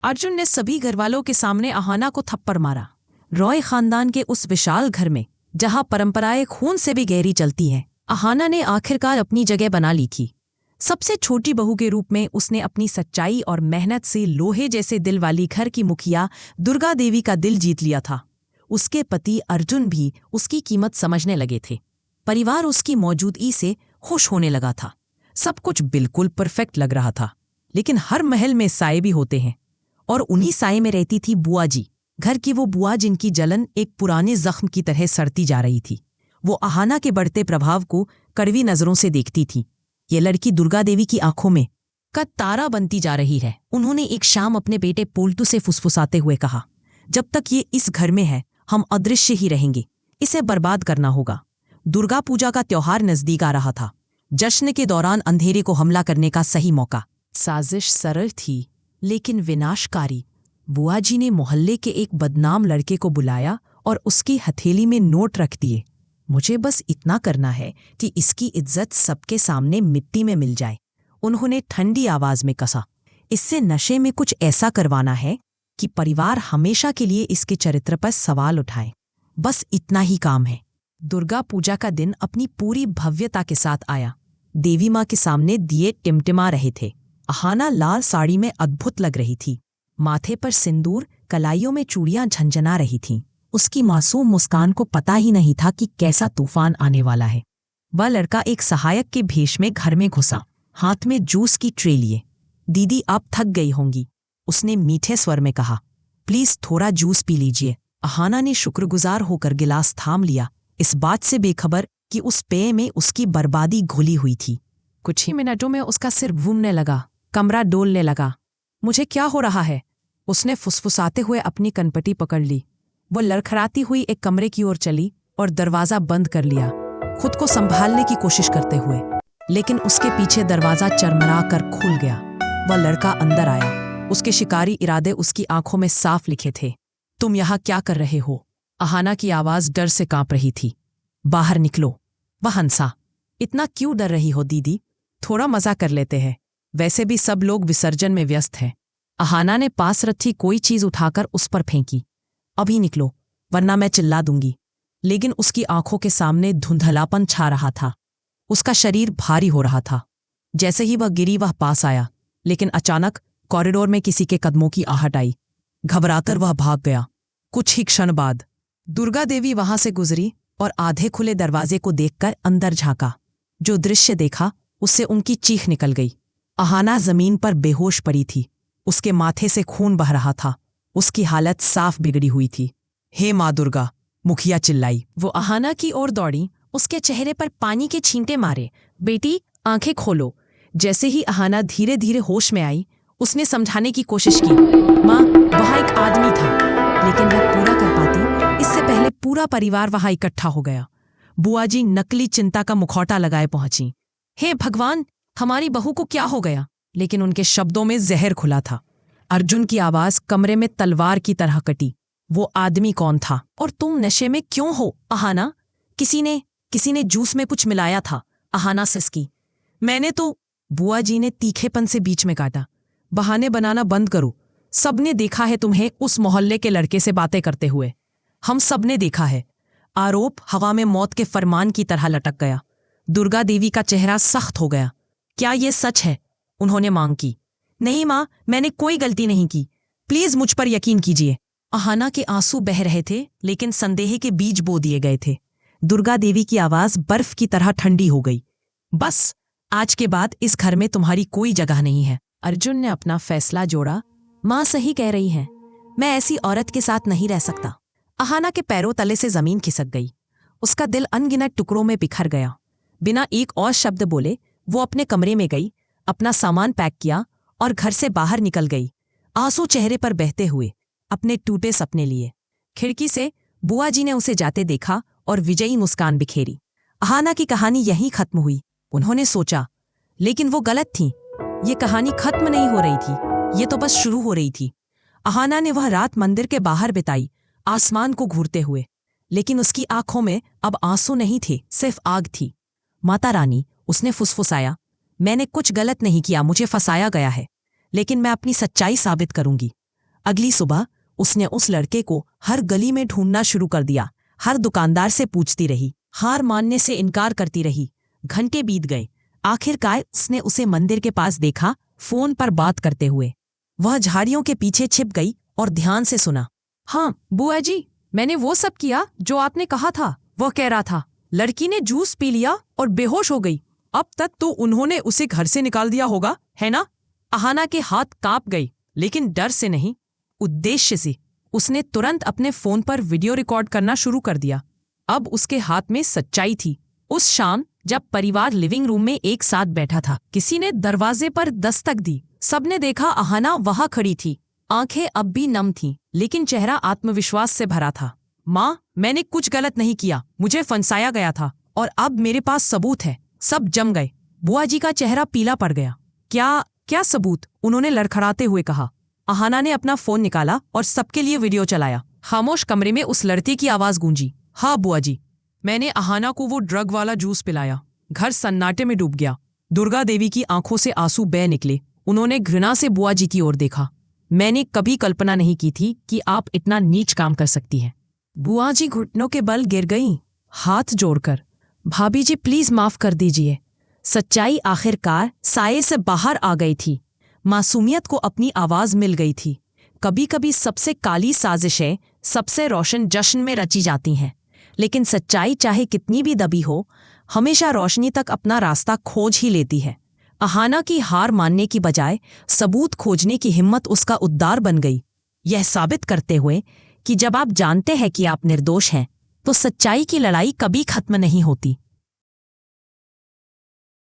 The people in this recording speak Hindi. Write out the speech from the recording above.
अर्जुन ने सभी घरवालों के सामने अहाना को थप्पड़ मारा। रॉय खानदान के उस विशाल घर में, जहां परंपराएं खून से भी गहरी चलती हैं, अहाना ने आखिरकार अपनी जगह बना ली थी। सबसे छोटी बहू के रूप में उसने अपनी सच्चाई और मेहनत से लोहे जैसे दिल वाली घर की मुखिया दुर्गा देवी का दिल जीत लिया था। उसके पति अर्जुन भी उसकी कीमत समझने लगे थे। परिवार उसकी मौजूदगी से खुश होने लगा था। सब कुछ बिल्कुल परफेक्ट लग रहा था। लेकिन हर महल में साए भी होते हैं, और उन्हीं साए में रहती थी बुआ जी, घर की वो बुआ जिनकी जलन एक पुराने जख्म की तरह सड़ती जा रही थी। वो अहाना के बढ़ते प्रभाव को कड़वी नजरों से देखती थी। ये लड़की दुर्गा देवी की आंखों में का तारा बनती जा रही है। उन्होंने एक शाम अपने बेटे पोल्टू से फुसफुसाते हुए कहा, जब तक ये इस घर में है हम अदृश्य ही रहेंगे। इसे बर्बाद करना होगा। दुर्गा पूजा का त्योहार नजदीक आ रहा था। जश्न के दौरान अंधेरे को हमला करने का सही मौका। साजिश सरल थी लेकिन विनाशकारी। बुआ जी ने मोहल्ले के एक बदनाम लड़के को बुलाया और उसकी हथेली में नोट रख दिए। मुझे बस इतना करना है कि इसकी इज्जत सबके सामने मिट्टी में मिल जाए। उन्होंने ठंडी आवाज में कसा, इससे नशे में कुछ ऐसा करवाना है कि परिवार हमेशा के लिए इसके चरित्र पर सवाल उठाए। बस इतना ही काम है। दुर्गा पूजा का दिन अपनी पूरी भव्यता के साथ आया। देवी माँ के सामने दिए टिमटिमा रहे थे। अहाना लाल साड़ी में अद्भुत लग रही थी। माथे पर सिंदूर, कलाइयों में चूड़ियां झंझना रही थीं। उसकी मासूम मुस्कान को पता ही नहीं था कि कैसा तूफान आने वाला है। वह लड़का एक सहायक के भेष में घर में घुसा, हाथ में जूस की ट्रे लिए। दीदी आप थक गई होंगी, उसने मीठे स्वर में कहा। प्लीज थोड़ा जूस पी लीजिए। अहाना ने शुक्रगुजार होकर गिलास थाम लिया, इस बात से बेखबर कि उस पेय में उसकी बर्बादी घुली हुई थी। कुछ ही मिनटों में उसका सिर घूमने लगा, कमरा डोलने लगा। मुझे क्या हो रहा है? उसने फुसफुसाते हुए अपनी कनपटी पकड़ ली। वो लड़खड़ाती हुई एक कमरे की ओर चली और दरवाजा बंद कर लिया, खुद को संभालने की कोशिश करते हुए। लेकिन उसके पीछे दरवाजा चरमरा कर खुल गया। वह लड़का अंदर आया। उसके शिकारी इरादे उसकी आंखों में साफ लिखे थे। तुम यहाँ क्या कर रहे हो? अहाना की आवाज डर से कांप रही थी। बाहर निकलो। वह हंसा। इतना क्यों डर रही हो दीदी? थोड़ा मजा कर लेते हैं, वैसे भी सब लोग विसर्जन में व्यस्त हैं। अहाना ने पास रखी कोई चीज उठाकर उस पर फेंकी। अभी निकलो वरना मैं चिल्ला दूंगी। लेकिन उसकी आंखों के सामने धुंधलापन छा रहा था। उसका शरीर भारी हो रहा था। जैसे ही वह गिरी वह पास आया, लेकिन अचानक कॉरिडोर में किसी के कदमों की आहट आई। घबराकर वह भाग गया। कुछ ही क्षण बाद दुर्गा देवी वहां से गुजरी और आधे खुले दरवाजे को देखकर अंदर झांका। जो दृश्य देखा उससे उनकी चीख निकल गई। अहाना जमीन पर बेहोश पड़ी थी। उसके माथे से खून बह रहा था। उसकी हालत साफ बिगड़ी हुई थी। हे माँ दुर्गा, मुखिया चिल्लाई। वो अहाना की ओर दौड़ी, उसके चेहरे पर पानी के छींटे मारे। बेटी आंखें खोलो। जैसे ही अहाना धीरे धीरे होश में आई, उसने समझाने की कोशिश की। माँ, वहां एक आदमी था, लेकिन वह पूरा कर पाती इससे पहले पूरा परिवार वहां इकट्ठा हो गया। बुआ जी नकली चिंता का मुखौटा लगाए पहुंची। हे भगवान, हमारी बहू को क्या हो गया? लेकिन उनके शब्दों में जहर खुला था। अर्जुन की आवाज कमरे में तलवार की तरह कटी। वो आदमी कौन था? और तुम नशे में क्यों हो अहाना? किसी ने जूस में कुछ मिलाया था। अहाना सिसकी। मैंने तो। बुआ जी ने तीखेपन से बीच में काटा। बहाने बनाना बंद करो। सबने देखा है तुम्हें उस मोहल्ले के लड़के से बातें करते हुए। हम सबने देखा है। आरोप हवा में मौत के फरमान की तरह लटक गया। दुर्गा देवी का चेहरा सख्त हो गया। क्या ये सच है? उन्होंने मांग की। नहीं माँ, मैंने कोई गलती नहीं की। प्लीज मुझ पर यकीन कीजिए। अहाना के आंसू बह रहे थे, लेकिन संदेह के बीज बो दिए गए थे। दुर्गा देवी की आवाज बर्फ की तरह ठंडी हो गई। बस, आज के बाद इस घर में तुम्हारी कोई जगह नहीं है। अर्जुन ने अपना फैसला जोड़ा। माँ सही कह रही है, मैं ऐसी औरत के साथ नहीं रह सकता। अहाना के पैरों तले से जमीन खिसक गई। उसका दिल अनगिनत टुकड़ों में बिखर गया। बिना एक और शब्द बोले वो अपने कमरे में गई, अपना सामान पैक किया और घर से बाहर निकल गई, आंसू चेहरे पर बहते हुए, अपने टूटे सपने लिए। खिड़की से बुआ जी ने उसे जाते देखा और विजयी मुस्कान बिखेरी। अहाना की कहानी यहीं खत्म हुई, उन्होंने सोचा। लेकिन वो गलत थी। ये कहानी खत्म नहीं हो रही थी, ये तो बस शुरू हो रही थी। अहाना ने वह रात मंदिर के बाहर बिताई, आसमान को घूरते हुए। लेकिन उसकी आंखों में अब आंसू नहीं थे, सिर्फ आग थी। माता रानी, उसने फुसफुसाया, मैंने कुछ गलत नहीं किया, मुझे फंसाया गया है, लेकिन मैं अपनी सच्चाई साबित करूंगी। अगली सुबह उसने उस लड़के को हर गली में ढूंढना शुरू कर दिया। हर दुकानदार से पूछती रही, हार मानने से इनकार करती रही। घंटे बीत गए। आखिरकार उसने उसे मंदिर के पास देखा, फोन पर बात करते हुए। वह झाड़ियों के पीछे छिप गई और ध्यान से सुना। हाँ बुआ जी, मैंने वो सब किया जो आपने कहा था, वह कह रहा था। लड़की ने जूस पी लिया और बेहोश हो गई। अब तक तो उन्होंने उसे घर से निकाल दिया होगा, है ना? अहाना के हाथ कांप गई, लेकिन डर से नहीं, उद्देश्य से। उसने तुरंत अपने फोन पर वीडियो रिकॉर्ड करना शुरू कर दिया। अब उसके हाथ में सच्चाई थी। उस शाम जब परिवार लिविंग रूम में एक साथ बैठा था, किसी ने दरवाजे पर दस्तक दी। सबने देखा अहाना वहां खड़ी थी। आंखें अब भी नम थीं, लेकिन चेहरा आत्मविश्वास से भरा था। माँ, मैंने कुछ गलत नहीं किया, मुझे फंसाया गया था और अब मेरे पास सबूत है। सब जम गए। बुआ जी का चेहरा पीला पड़ गया। क्या क्या सबूत? उन्होंने लड़खड़ाते हुए कहा। अहाना ने अपना फोन निकाला और सबके लिए वीडियो चलाया। खामोश कमरे में उस लड़के की आवाज गूंजी। हाँ बुआ जी, मैंने अहाना को वो ड्रग वाला जूस पिलाया। घर सन्नाटे में डूब गया। दुर्गा देवी की आंखों से आंसू बह निकले। उन्होंने घृणा से बुआ जी की ओर देखा। मैंने कभी कल्पना नहीं की थी कि आप इतना नीच काम कर सकती हैं। बुआ जी घुटनों के बल गिर गईं, हाथ जोड़कर। भाभी जी प्लीज माफ कर दीजिए। सच्चाई आखिरकार साये से बाहर आ गई थी। मासूमियत को अपनी आवाज मिल गई थी। कभी कभी सबसे काली साजिशें सबसे रोशन जश्न में रची जाती हैं, लेकिन सच्चाई चाहे कितनी भी दबी हो, हमेशा रोशनी तक अपना रास्ता खोज ही लेती है। अहाना की हार मानने की बजाय सबूत खोजने की हिम्मत उसका उद्धार बन गई, यह साबित करते हुए कि जब आप जानते हैं कि आप निर्दोष हैं, तो सच्चाई की लड़ाई कभी खत्म नहीं होती।